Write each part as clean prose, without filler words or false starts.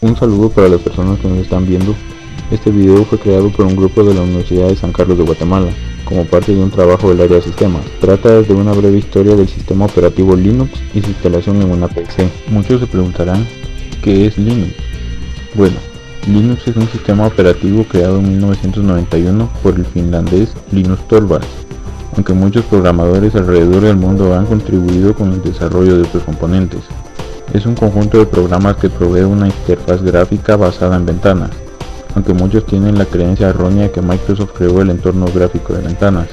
Un saludo para las personas que nos están viendo. Este video fue creado por un grupo de la Universidad de San Carlos de Guatemala, como parte de un trabajo del área de sistemas. Trata de una breve historia del sistema operativo Linux y su instalación en una PC. Muchos se preguntarán, ¿qué es Linux? Bueno, Linux es un sistema operativo creado en 1991 por el finlandés Linus Torvalds, aunque muchos programadores alrededor del mundo han contribuido con el desarrollo de otros componentes. Es un conjunto de programas que provee una interfaz gráfica basada en ventanas, aunque muchos tienen la creencia errónea que Microsoft creó el entorno gráfico de ventanas.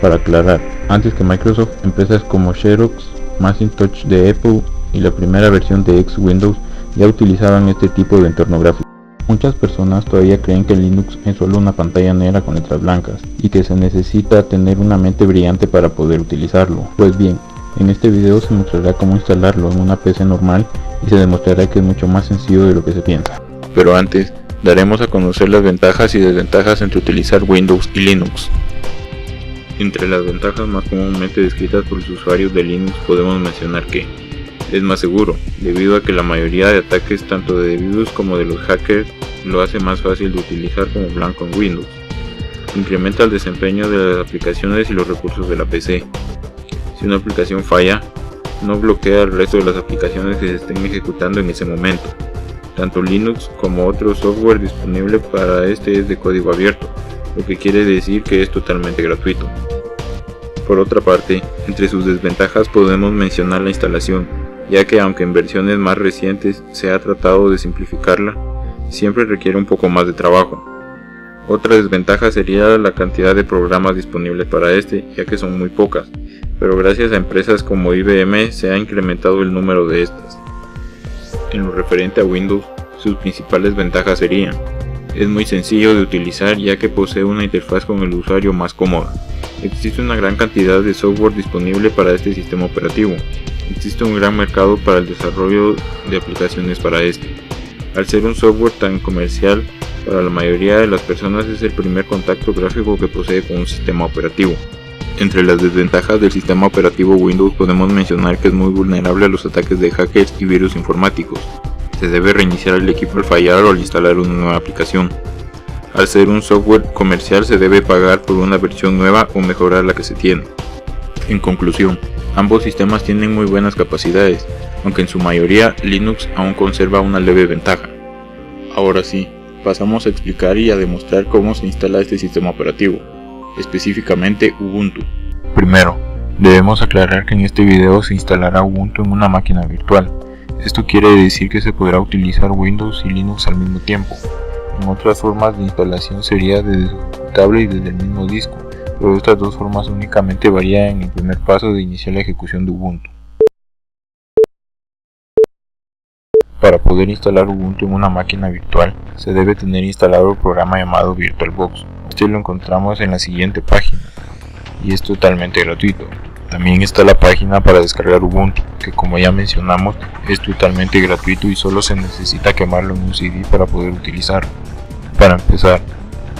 Para aclarar, antes que Microsoft, empresas como Xerox, Macintosh de Apple y la primera versión de X Windows ya utilizaban este tipo de entorno gráfico. Muchas personas todavía creen que Linux es solo una pantalla negra con letras blancas y que se necesita tener una mente brillante para poder utilizarlo. Pues bien, en este video se mostrará cómo instalarlo en una PC normal y se demostrará que es mucho más sencillo de lo que se piensa. Pero antes, daremos a conocer las ventajas y desventajas entre utilizar Windows y Linux. Entre las ventajas más comúnmente descritas por los usuarios de Linux podemos mencionar que es más seguro, debido a que la mayoría de ataques tanto de virus como de los hackers lo hace más fácil de utilizar como blanco en Windows. Incrementa el desempeño de las aplicaciones y los recursos de la PC. Si una aplicación falla, no bloquea el resto de las aplicaciones que se estén ejecutando en ese momento. Tanto Linux como otro software disponible para este es de código abierto, lo que quiere decir que es totalmente gratuito. Por otra parte, entre sus desventajas podemos mencionar la instalación, ya que aunque en versiones más recientes se ha tratado de simplificarla, siempre requiere un poco más de trabajo. Otra desventaja sería la cantidad de programas disponibles para este, ya que son muy pocas, pero gracias a empresas como IBM se ha incrementado el número de estas. En lo referente a Windows, sus principales ventajas serían: es muy sencillo de utilizar ya que posee una interfaz con el usuario más cómoda. Existe una gran cantidad de software disponible para este sistema operativo. Existe un gran mercado para el desarrollo de aplicaciones para este. Al ser un software tan comercial, para la mayoría de las personas es el primer contacto gráfico que posee con un sistema operativo. Entre las desventajas del sistema operativo Windows podemos mencionar que es muy vulnerable a los ataques de hackers y virus informáticos. Se debe reiniciar el equipo al fallar o al instalar una nueva aplicación. Al ser un software comercial se debe pagar por una versión nueva o mejorar la que se tiene. En conclusión, ambos sistemas tienen muy buenas capacidades, aunque en su mayoría Linux aún conserva una leve ventaja. Ahora sí, pasamos a explicar y a demostrar cómo se instala este sistema operativo, específicamente Ubuntu. Primero, debemos aclarar que en este video se instalará Ubuntu en una máquina virtual. Esto quiere decir que se podrá utilizar Windows y Linux al mismo tiempo. En otras formas de instalación sería desde su computable y desde el mismo disco, pero estas dos formas únicamente varían en el primer paso de iniciar la ejecución de Ubuntu. Para poder instalar Ubuntu en una máquina virtual, se debe tener instalado el programa llamado VirtualBox. Este lo encontramos en la siguiente página, y es totalmente gratuito. También está la página para descargar Ubuntu, que como ya mencionamos, es totalmente gratuito y solo se necesita quemarlo en un CD para poder utilizarlo. Para empezar,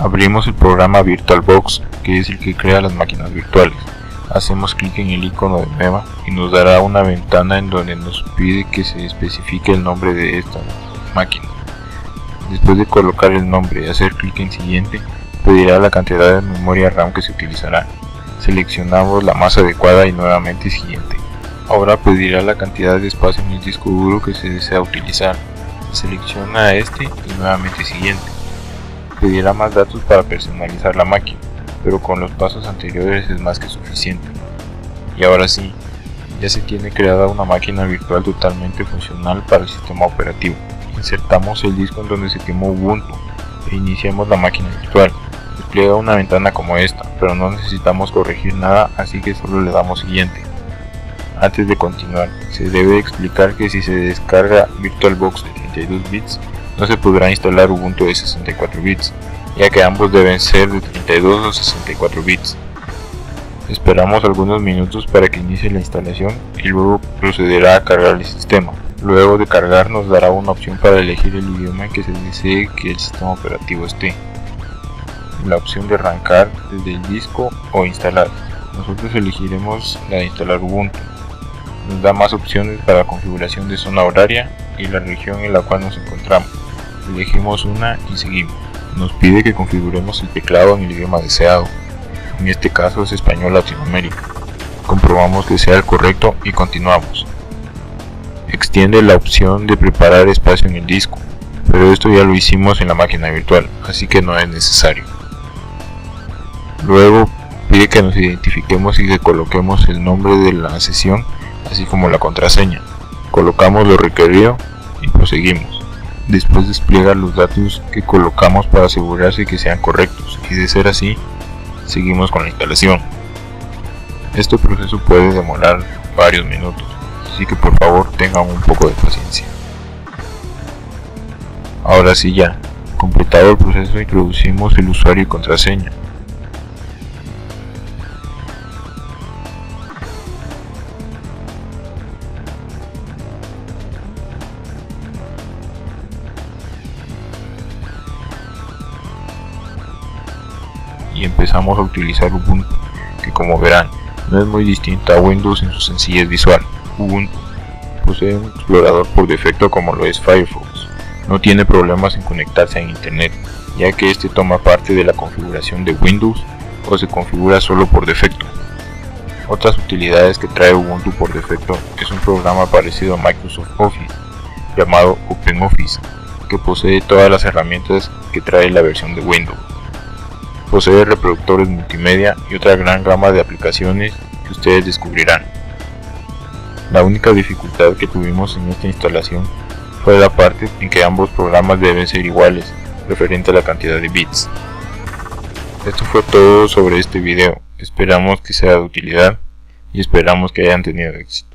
abrimos el programa VirtualBox, que es el que crea las máquinas virtuales. Hacemos clic en el icono de Nueva y nos dará una ventana en donde nos pide que se especifique el nombre de esta máquina. Después de colocar el nombre y hacer clic en Siguiente, pedirá la cantidad de memoria RAM que se utilizará. Seleccionamos la más adecuada y nuevamente Siguiente. Ahora pedirá la cantidad de espacio en el disco duro que se desea utilizar. Selecciona este y nuevamente Siguiente. Pedirá más datos para personalizar la máquina, pero con los pasos anteriores es más que suficiente. Y ahora sí, ya se tiene creada una máquina virtual totalmente funcional para el sistema operativo. Insertamos el disco en donde se quemó Ubuntu e iniciamos la máquina virtual. Despliega una ventana como esta, pero no necesitamos corregir nada, así que solo le damos Siguiente. Antes de continuar, se debe explicar que si se descarga VirtualBox de 32 bits, no se podrá instalar Ubuntu de 64 bits, ya que ambos deben ser de 32 o 64 bits. Esperamos algunos minutos para que inicie la instalación y luego procederá a cargar el sistema. Luego de cargar nos dará una opción para elegir el idioma en que se desee que el sistema operativo esté. La opción de arrancar desde el disco o instalar. Nosotros elegiremos la de instalar Ubuntu. Nos da más opciones para la configuración de zona horaria y la región en la cual nos encontramos. Elegimos una y seguimos. Nos pide que configuremos el teclado en el idioma deseado. En este caso es español Latinoamérica. Comprobamos que sea el correcto y continuamos. Extiende la opción de preparar espacio en el disco, pero esto ya lo hicimos en la máquina virtual, así que no es necesario. Luego pide que nos identifiquemos y que coloquemos el nombre de la sesión, así como la contraseña. Colocamos lo requerido y proseguimos. Después despliega los datos que colocamos para asegurarse que sean correctos, y de ser así, seguimos con la instalación. Este proceso puede demorar varios minutos, así que por favor tengan un poco de paciencia. Ahora sí, ya completado el proceso, introducimos el usuario y contraseña. Y empezamos a utilizar Ubuntu, que como verán no es muy distinta a Windows en su sencillez visual. Ubuntu posee un explorador por defecto como lo es Firefox. No tiene problemas en conectarse a internet, ya que este toma parte de la configuración de Windows o se configura solo por defecto. Otras utilidades que trae Ubuntu por defecto es un programa parecido a Microsoft Office, llamado OpenOffice, que posee todas las herramientas que trae la versión de Windows. Posee reproductores multimedia y otra gran gama de aplicaciones que ustedes descubrirán. La única dificultad que tuvimos en esta instalación fue la parte en que ambos programas deben ser iguales, referente a la cantidad de bits. Esto fue todo sobre este video, esperamos que sea de utilidad y esperamos que hayan tenido éxito.